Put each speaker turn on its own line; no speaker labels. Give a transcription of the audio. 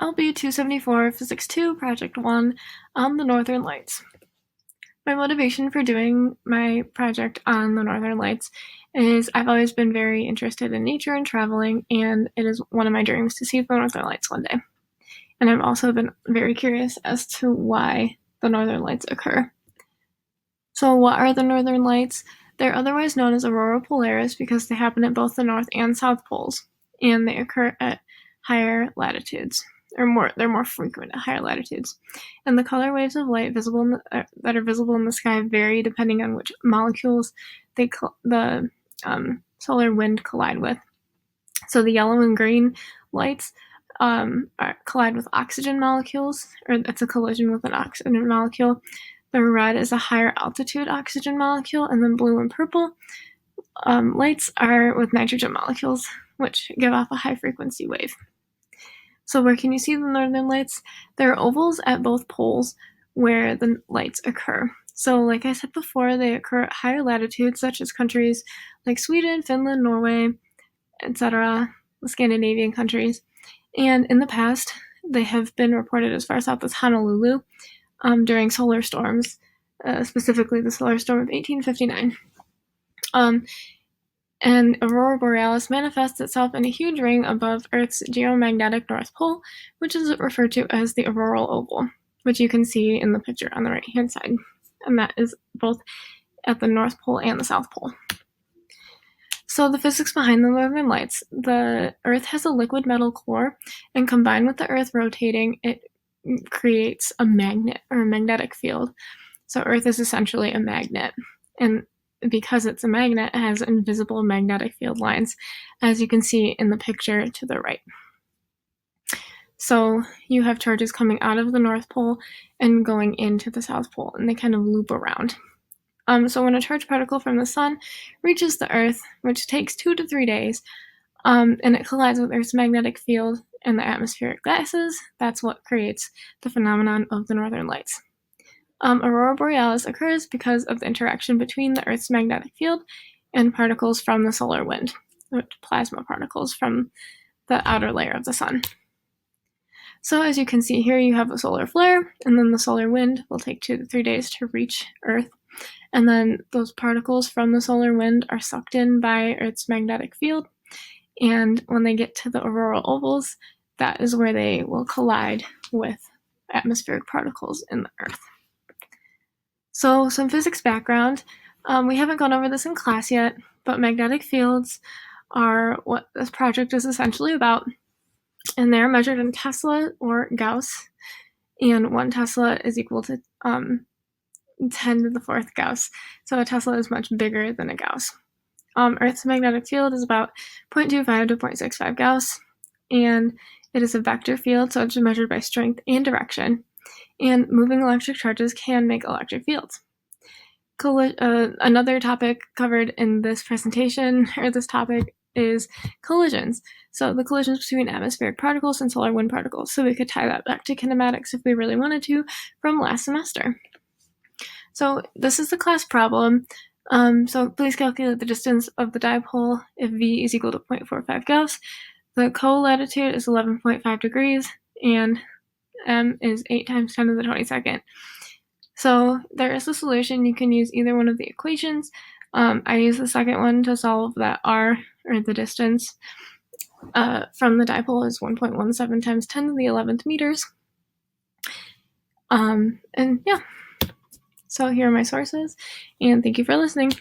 LB 274, Physics 2, Project 1, on the Northern Lights. My motivation for doing my project on the Northern Lights is I've always been very interested in nature and traveling, and it is one of my dreams to see the Northern Lights one day. And I've also been very curious as to why the Northern Lights occur. So what are the Northern Lights? They're otherwise known as aurora polaris because they happen at both the North and South Poles, and they occur at higher latitudes, they're more frequent at higher latitudes. And the color waves of light that are visible in the sky vary depending on which molecules the solar wind collide with. So the yellow and green lights collide with oxygen molecules, or it's a collision with an oxygen molecule. The red is a higher altitude oxygen molecule, and then blue and purple lights are with nitrogen molecules, which give off a high frequency wave. So where can you see the Northern Lights? There are ovals at both poles where the lights occur. So like I said before, they occur at higher latitudes, such as countries like Sweden, Finland, Norway, etc., the Scandinavian countries. And in the past, they have been reported as far south as Honolulu during solar storms, specifically the solar storm of 1859. And aurora borealis manifests itself in a huge ring above Earth's geomagnetic North Pole, which is referred to as the auroral oval, which you can see in the picture on the right-hand side. And that is both at the North Pole and the South Pole. So the physics behind the Northern Lights: the Earth has a liquid metal core, and combined with the Earth rotating, it creates a magnet or a magnetic field. So Earth is essentially a magnet, and because it's a magnet, it has invisible magnetic field lines, as you can see in the picture to the right. So you have charges coming out of the North Pole and going into the South Pole, and they kind of loop around. So when a charged particle from the sun reaches the Earth, which takes 2 to 3 days, and it collides with Earth's magnetic field and the atmospheric gases, that's what creates the phenomenon of the Northern Lights. Aurora borealis occurs because of the interaction between the Earth's magnetic field and particles from the solar wind, plasma particles from the outer layer of the sun. So as you can see here, you have a solar flare, and then the solar wind will take 2 to 3 days to reach Earth. And then those particles from the solar wind are sucked in by Earth's magnetic field. And when they get to the auroral ovals, that is where they will collide with atmospheric particles in the Earth. So some physics background. We haven't gone over this in class yet, but magnetic fields are what this project is essentially about. And they're measured in Tesla or Gauss. And 1 Tesla is equal to 10 to the 4th Gauss. So a Tesla is much bigger than a Gauss. Earth's magnetic field is about 0.25 to 0.65 Gauss. And it is a vector field, so it's measured by strength and direction. And moving electric charges can make electric fields. Another topic covered in this presentation, or this topic, is collisions. So the collisions between atmospheric particles and solar wind particles. So we could tie that back to kinematics if we really wanted to from last semester. So this is the class problem. So please calculate the distance of the dipole if V is equal to 0.45 Gauss. The co-latitude is 11.5 degrees, and M is 8 times 10 to the 22nd. So there is a solution. You can use either one of the equations. I use the second one to solve that R, or the distance from the dipole, is 1.17 times 10 to the 11th meters. And yeah, so here are my sources, and thank you for listening.